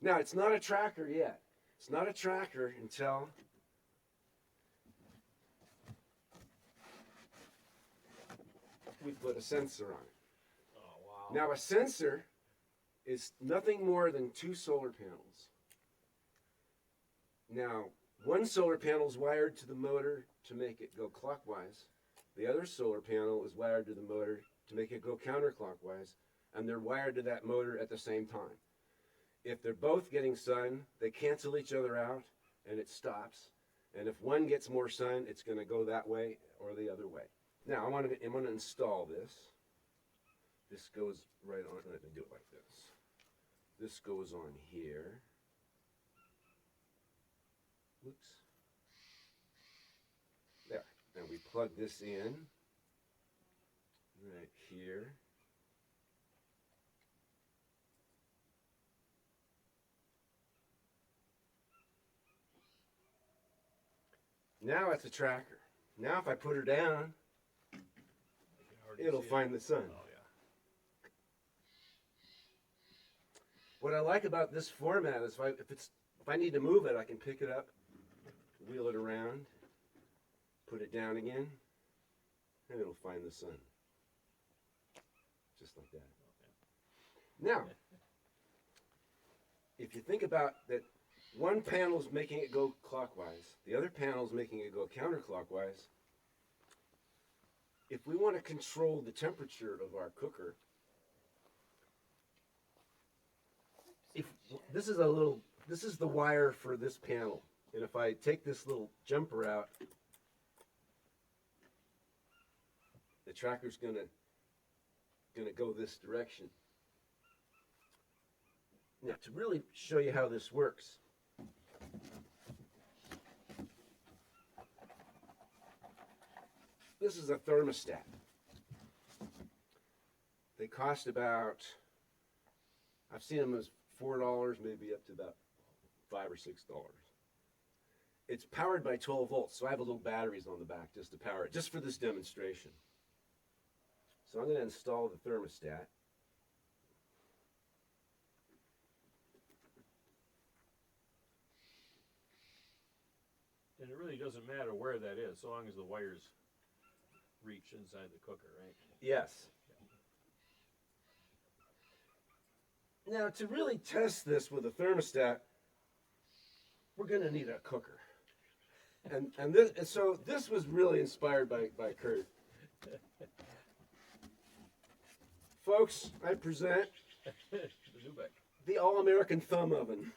Now, it's not a tracker yet. It's not a tracker until we put a sensor on it. Oh, wow. Now, a sensor is nothing more than 2 solar panels. Now, one solar panel is wired to the motor to make it go clockwise. The other solar panel is wired to the motor to make it go counterclockwise, and they're wired to that motor at the same time. If they're both getting sun, they cancel each other out, and it stops. And if one gets more sun, it's going to go that way or the other way. Now, I'm going to install this. This goes right on. Let me do it like this. This goes on here. Oops. There. And we plug this in right here. Now it's a tracker. Now if I put her down, I can already it'll see it. find the sun. Oh, yeah. What I like about this format is if I need to move it, I can pick it up, wheel it around, put it down again, and it'll find the sun. Just like that. Now, if you think about that, one panel's making it go clockwise, the other panel's making it go counterclockwise. If we want to control the temperature of our cooker, this is the wire for this panel. And if I take this little jumper out, the tracker's gonna go this direction. Now, to really show you how this works, this is a thermostat. They cost about, I've seen them as $4, maybe up to about $5 or $6. It's powered by 12 volts, so I have a little batteries on the back just to power it, just for this demonstration. So I'm going to install the thermostat. And it really doesn't matter where that is, so long as the wires reach inside the cooker, right? Yes. Now, to really test this with a thermostat, we're going to need a cooker. And this was really inspired by Kurt. Folks, I present The Neubeck. the All-American Thumb Oven.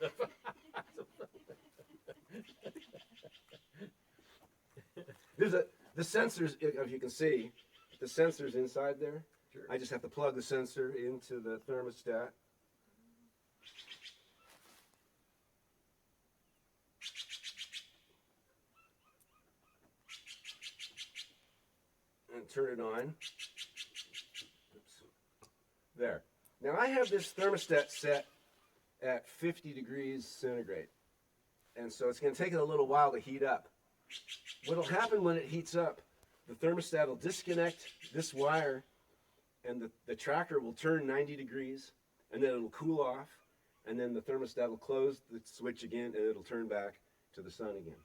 The sensors, if you can see, the sensor's inside there. Sure. I just have to plug the sensor into the thermostat. And turn it on. Oops. There. Now I have this thermostat set at 50 degrees centigrade. And so it's going to take it a little while to heat up. What will happen when it heats up, the thermostat will disconnect this wire and the tracker will turn 90 degrees and then it'll cool off and then the thermostat will close the switch again and it'll turn back to the sun again.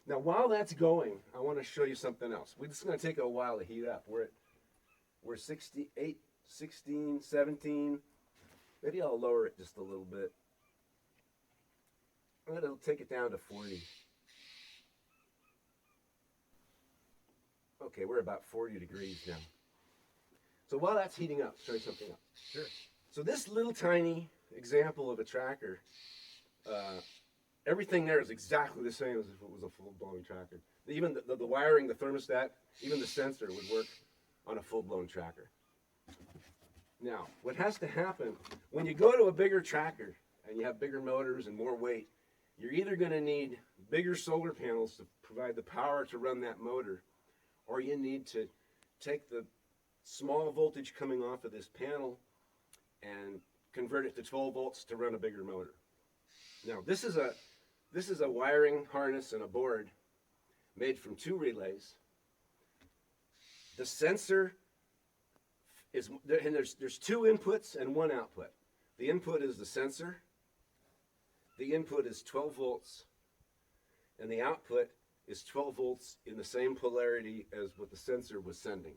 Now while that's going, I want to show you something else. This is going to take a while to heat up. We're 68, 16, 17. Maybe I'll lower it just a little bit. I'm going to take it down to 40. Okay, we're about 40 degrees now. So while that's heating up, show you something else. Sure. So this little tiny example of a tracker, everything there is exactly the same as if it was a full-blown tracker. Even the wiring, the thermostat, even the sensor would work on a full-blown tracker. Now, what has to happen, when you go to a bigger tracker and you have bigger motors and more weight, you're either going to need bigger solar panels to provide the power to run that motor, or you need to take the small voltage coming off of this panel and convert it to 12 volts to run a bigger motor. Now, this is a wiring harness and a board made from 2 relays. The sensor is, and there's 2 inputs and 1 output. The input is the sensor. The input is 12 volts, and the output is 12 volts in the same polarity as what the sensor was sending.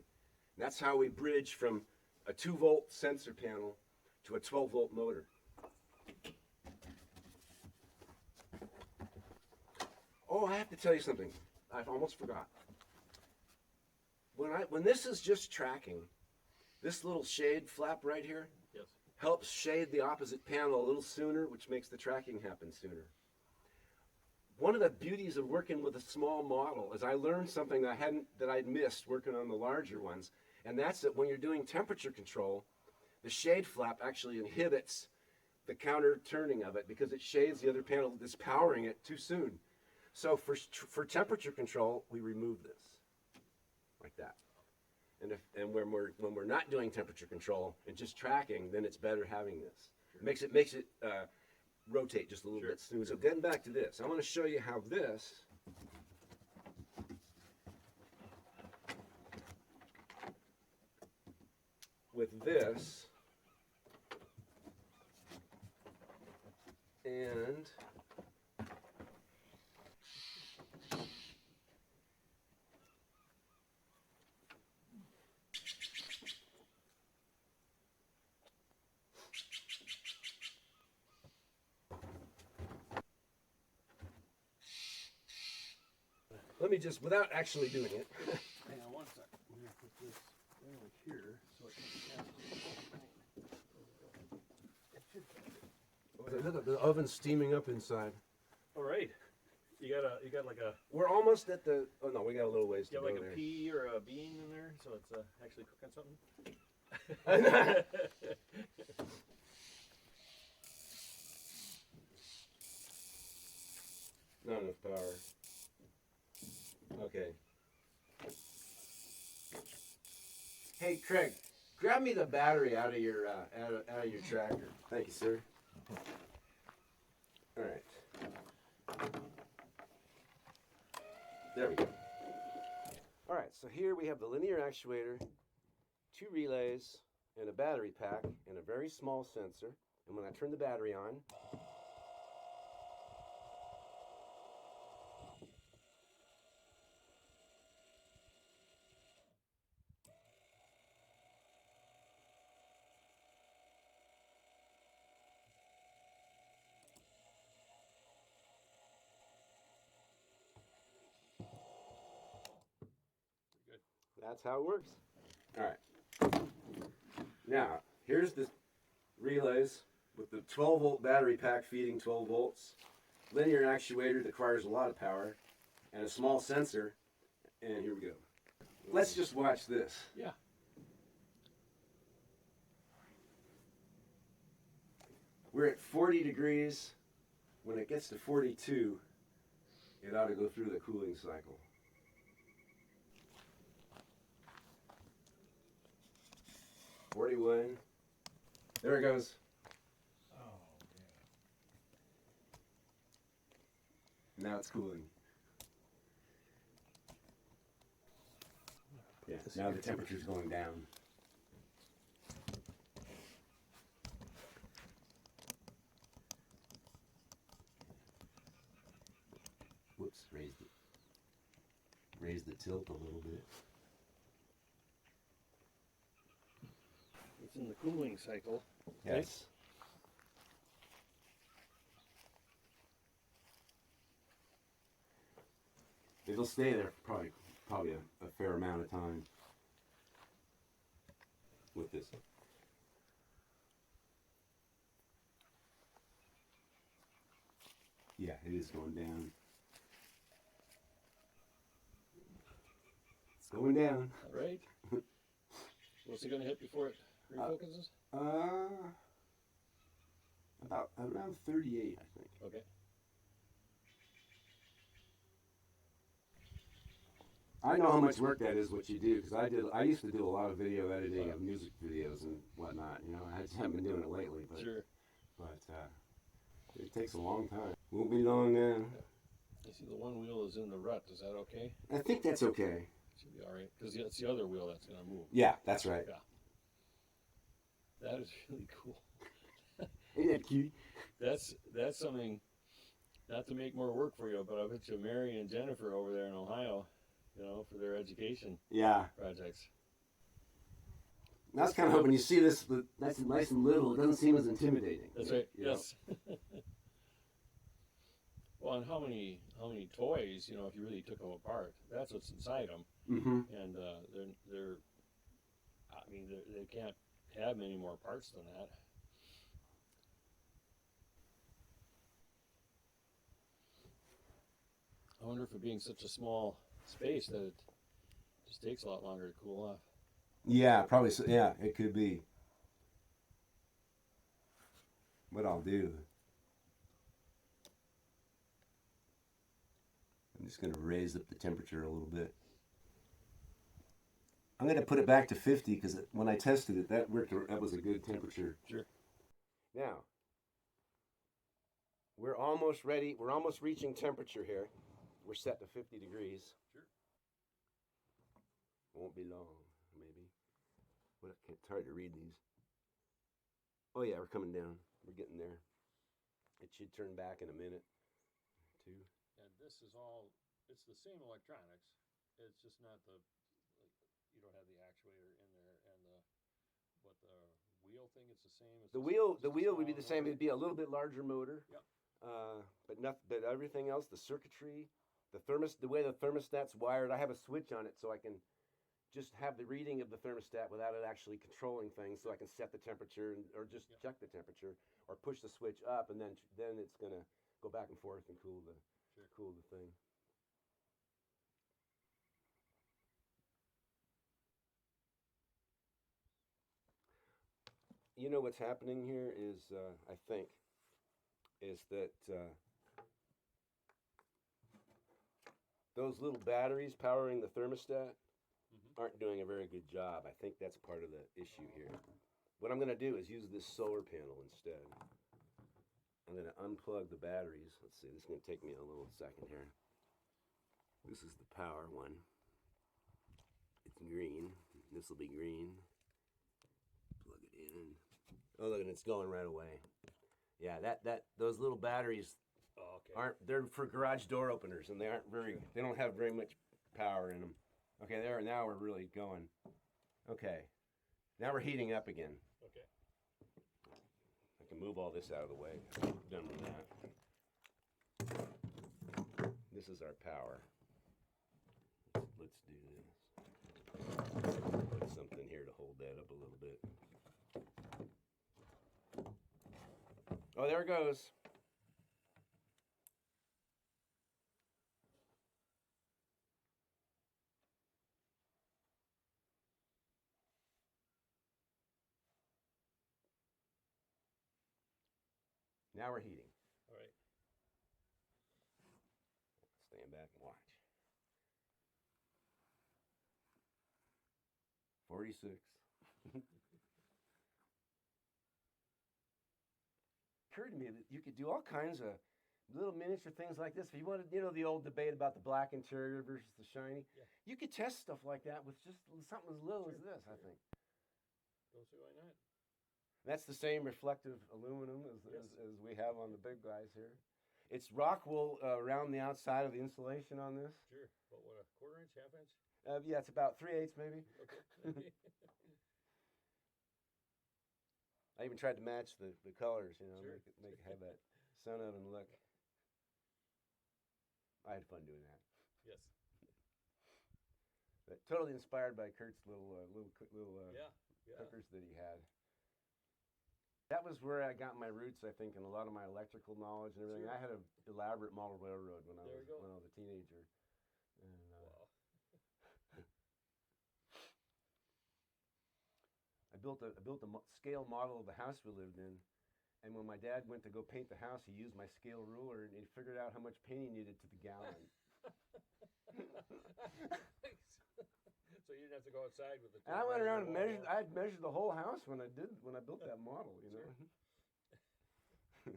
And that's how we bridge from a 2-volt sensor panel to a 12-volt motor. Oh, I have to tell you something. I almost forgot. When this is just tracking, this little shade flap right here, Yes. helps shade the opposite panel a little sooner, which makes the tracking happen sooner. One of the beauties of working with a small model is I learned something that I'd missed working on the larger ones, and that's that when you're doing temperature control, the shade flap actually inhibits the counter turning of it because it shades the other panel that's powering it too soon. So for temperature control, we remove this like that. And when we're not doing temperature control and just tracking, then it's better having this. Sure. Makes it rotate just a little bit sooner. So getting back to this, I want to show you how this with this and let me just, without actually doing it. Hang on one second. I'm going to put this over here so it can Look at the oven steaming up inside. All right. You got like a We're almost at the, oh no, we got a little ways to go like there. a pea or a bean in there, so it's actually cooking something. Not enough power. Okay. Hey Craig, grab me the battery out of your tracker. Thank you, sir. All right. There we go. All right, so here we have the linear actuator, 2 relays, and a battery pack, and a very small sensor. And when I turn the battery on, that's how it works. All right. Now, here's the relays with the 12-volt battery pack feeding 12 volts. Linear actuator that requires a lot of power, and a small sensor. And here we go. Let's just watch this. Yeah. We're at 40 degrees. When it gets to 42, it ought to go through the cooling cycle. $41. There it goes. Oh, Now it's cooling. Yeah, now the temperature's going down. Whoops, raised the tilt a little bit. It's in the cooling cycle. Yes. It'll stay there for probably a fair amount of time with this. Yeah, it is going down. It's going down. All right. What's it going to hit before it refocuses? About around 38, I think. Okay. I know how much work that is, what you do, because I used to do a lot of video editing of music videos and whatnot. You know, I just haven't been doing it lately, but Sure. It takes a long time. Won't be long now. You see, the one wheel is in the rut. Is that okay? I think that's okay. Should be all right, because it's the other wheel that's going to move. Yeah, that's right. Yeah. That is really cool. Ain't that cute? That's something, not to make more work for you, but I bet you Mary and Jennifer over there in Ohio, you know, for their education Yeah. projects. I was kind of hoping you see this, but that's nice and little. It doesn't seem as intimidating. That's right. You know? Yes. Well, and how many toys, you know, if you really took them apart, that's what's inside them, Mm-hmm. and they're I mean, they can't have many more parts than that. I wonder if it being such a small space that it just takes a lot longer to cool off. Yeah, probably. So, yeah, it could be. What I'll do, I'm just going to raise up the temperature a little bit. I'm going to put it back to 50 because when I tested it, that worked. That was a good temperature. Sure. Now, we're almost ready. We're almost reaching temperature here. We're set to 50 degrees. Sure. Won't be long, maybe. But it's hard to read these. Oh yeah, we're coming down. We're getting there. It should turn back in a minute, two. And this is all, it's the same electronics. It's just not you don't have the actuator in there, and the wheel thing, it's the same. It's The just wheel would be small the same. motor. It'd be a little bit larger motor. Yep. But everything else, the circuitry, the way the thermostat's wired, I have a switch on it so I can just have the reading of the thermostat without it actually controlling things, so I can set the temperature or just check the temperature or push the switch up, and then it's gonna go back and forth and cool the thing. You know what's happening here is, I think, is that those little batteries powering the thermostat aren't doing a very good job. I think that's part of the issue here. What I'm going to do is use this solar panel instead. I'm going to unplug the batteries. Let's see, this is going to take me a little second here. This is the power one. It's green. This will be green. Plug it in. Oh, look, and it's going right away. Yeah, those little batteries they're for garage door openers, and they don't have very much power in them. Okay, now we're really going. Okay, now we're heating up again. Okay. I can move all this out of the way. Done with that. This is our power. Let's do this. Put something here to hold that up a little bit. Oh, there it goes. Now we're heating. All right. Stand back and watch. 46. Occurred to me that you could do all kinds of little miniature things like this. If you wanted, the old debate about the black interior versus the shiny, you could test stuff like that with just something as little as this, I think. Don't see why not. That's the same reflective aluminum as we have on the big guys here. It's rock wool around the outside of the insulation on this. Sure. But what, a quarter inch, half inch? Yeah, it's about 3/8 maybe. Okay. I even tried to match the colors, Sure. make it have that sun oven look. I had fun doing that. Yes. But totally inspired by Kurt's little Yeah, yeah. cookers that he had. That was where I got my roots, I think, in a lot of my electrical knowledge and everything. Sure. I had an elaborate model railroad when I There you go. was a teenager. And, Wow. I built a scale model of the house we lived in, and when my dad went to go paint the house, he used my scale ruler and he figured out how much paint he needed to the gallon. So you didn't have to go outside with the. And I went around and measured. I had measured the whole house when I built that model. You know. Sure.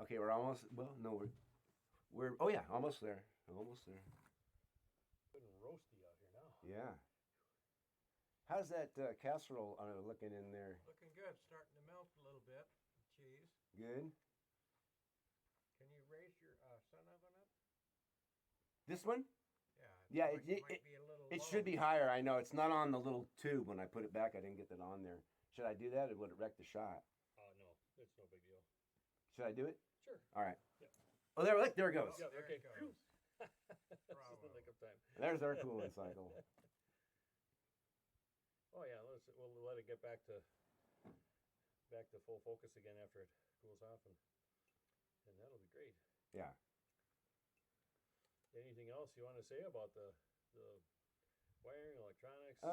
Okay, we're almost. Well, no, we're. Oh yeah, almost there. Almost there. Good and roasty out here now. Yeah. How's that casserole looking in there? Looking good, starting to melt a little bit. Cheese. Good. Can you raise your sun oven up? This one? Yeah. Yeah, Might be a little it low. should be higher. I know it's not on the little tube. When I put it back, I didn't get that on there. Should I do that, or would it wreck the shot? Oh no, it's no big deal. Should I do it? Sure. All right. Yep. Oh, there it goes. Yeah, There okay. it goes. Phew. This is the Bravo. nick of time. There's our cooling cycle. Oh yeah, we'll let it get back to full focus again after it cools off, and that'll be great. Yeah. Anything else you want to say about the wiring, electronics?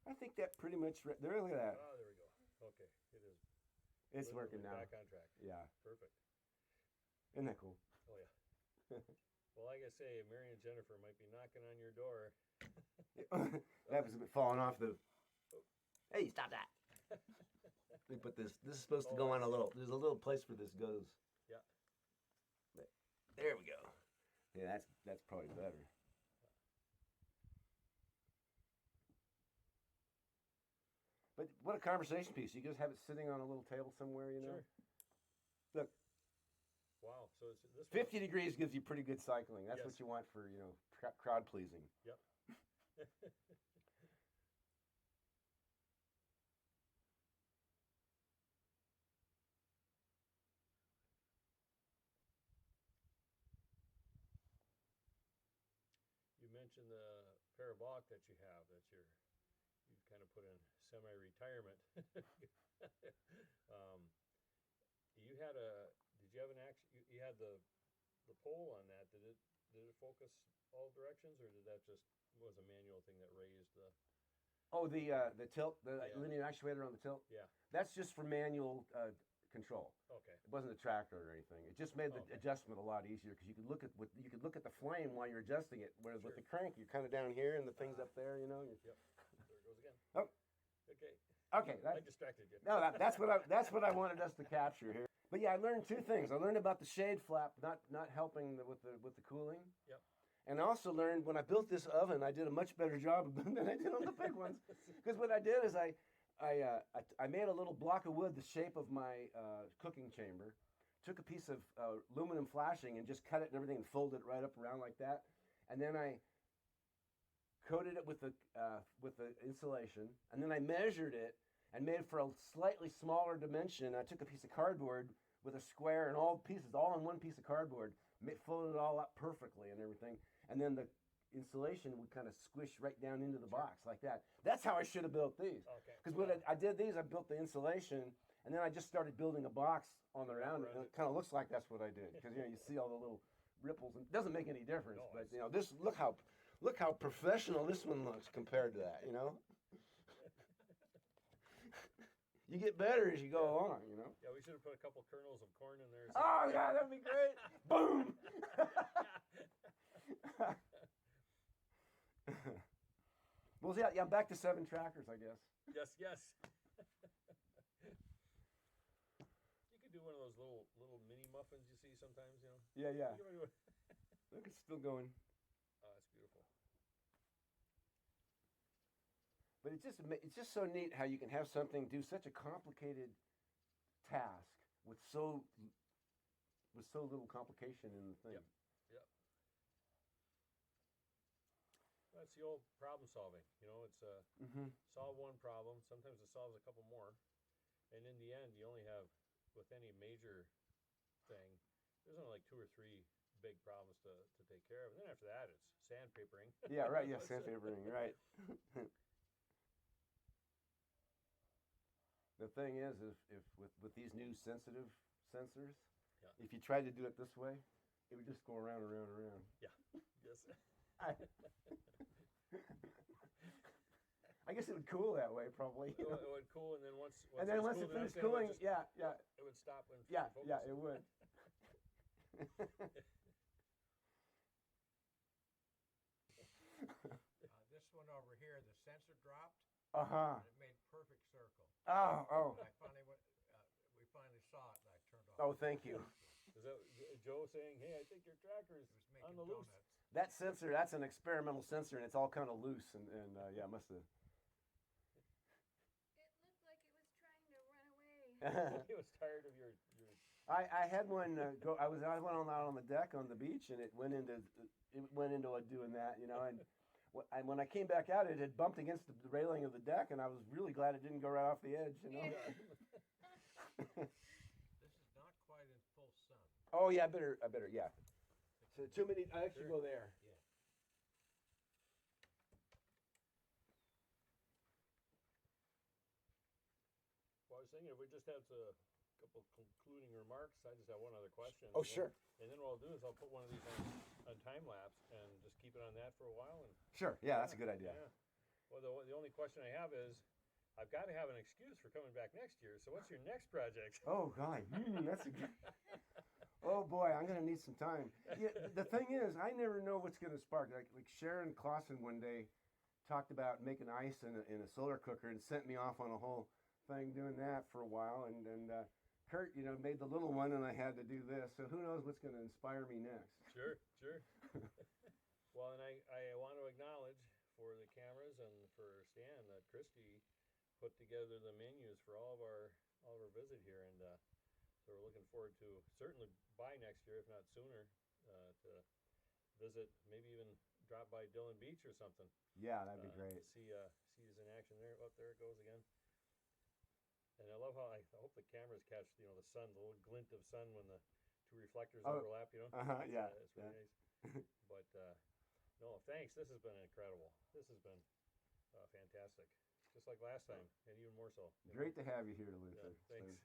I think that pretty much. There, look at that. Oh, there we go. Okay, it is. It's literally working now. Back on track. Yeah. Perfect. Isn't that cool? Oh yeah. Well, like I say, Mary and Jennifer might be knocking on your door. That was a bit falling off the. Hey, stop that! Let me put this. This is supposed to go on a little. There's a little place where this goes. Yeah. But there we go. Yeah, that's probably better. But what a conversation piece! You just have it sitting on a little table somewhere, you know. Sure. Look, Wow. So it's this 50 degrees gives you pretty good cycling. That's Yes. what you want for crowd pleasing. Yep. You mentioned the parabolic that you have. You've kind of put in semi-retirement. Did you have an action? You had the pole on that. Did it focus all directions, or did that just was a manual thing that raised the? Oh, the tilt, the Yeah. linear actuator on the tilt. Yeah. That's just for manual control. Okay. It wasn't a tractor or anything. It just made the Okay. adjustment a lot easier because you could look at the flame while you're adjusting it. Whereas Sure. with the crank, you're kind of down here and the thing's up there. You know. Yep. There it goes again. Oh, Okay. okay. I distracted you. No, that's what I wanted us to capture here. But yeah, I learned two things. I learned about the shade flap not helping with the cooling. Yep. And I also learned when I built this oven, I did a much better job than I did on the big ones. Because what I did is I made a little block of wood the shape of my cooking chamber, took a piece of aluminum flashing and just cut it and everything and folded it right up around like that. And then I coated it with the insulation. And then I measured it and made it for a slightly smaller dimension. I took a piece of cardboard with a square and all pieces, all on one piece of cardboard, folded it all up perfectly and everything. And then the insulation would kind of squish right down into the box like that. That's how I should have built these. Okay. Because when I did these, I built the insulation, and then I just started building a box on the round, and it kind of looks like that's what I did. Because you see all the little ripples, and it doesn't make any difference. No, But this look how professional this one looks compared to that. You get better as you go along. Yeah, we should have put a couple kernels of corn in there. Oh yeah, that'd be great. Boom. Well, yeah, I'm back to 7 trackers, I guess. Yes. You could do one of those little mini muffins you see sometimes, Yeah. You know? Look, it's still going. Oh, that's beautiful. But it's just so neat how you can have something do such a complicated task with so little complication in the thing. Yep. That's the old problem solving. It's solve one problem. Sometimes it solves a couple more, and in the end, you only have with any major thing. There's only like 2 or 3 big problems to take care of. And then after that, it's sandpapering. Yeah, right. Yeah, sandpapering. Right. The thing is, if with these new sensitive sensors, Yeah. if you tried to do it this way, it would just go around, around, around. Yeah. Yes. I guess it would cool that way, probably. It would cool, and then once And then once it cooled enough, finished then it would cooling, just- yeah, yeah, it would stop when yeah, focus. yeah, it would. This one over here, the sensor dropped, Uh-huh. and it made perfect circle. Oh, oh, And I finally went, we finally saw it, and I turned off. oh, thank you. Is that Joe saying, "Hey, I think your tracker's It was on making the loose"? donuts. That sensor, that's an experimental sensor, and it's all kind of loose, and yeah, must have. It looked like it was trying to run away. He was tired of your. I had one go. I went out on the deck on the beach, and it went into doing that, you know. And when I came back out, it had bumped against the railing of the deck, and I was really glad it didn't go right off the edge, you know. Yeah. This is not quite in full sun. Oh yeah, I better, yeah. So too many. I actually go there. Yeah. Well, I was thinking if we just have a couple concluding remarks, I just have one other question. Oh, And then- sure. And then what I'll do is I'll put one of these on time lapse and just keep it on that for a while. And Sure. Yeah, that's a good idea. yeah. Well, the only question I have is, I've got to have an excuse for coming back next year. So what's your next project? Oh God, that's a good. Oh boy, I'm gonna need some time. Yeah, the thing is, I never know what's gonna spark. Like Sharon Clausson one day talked about making ice in a solar cooker and sent me off on a whole thing doing that for a while. And Kurt, made the little one, and I had to do this. So who knows what's gonna inspire me next? Sure. Well, and I want to acknowledge for the cameras and for Stan that Christy put together the menus for all of our visit here, and so we're looking forward to certainly by next year, if not sooner, to visit, maybe even drop by Dillon Beach or something. Yeah, that'd be To great. see us in action there. Oh, there it goes again. And I love how I hope the cameras catch the sun, the little glint of sun when the two reflectors overlap. Uh-huh, yeah, It's really nice. But no, thanks. This has been incredible. This has been fantastic, just like last time, and even more so. Great to have you here, Yeah, Luther. thanks.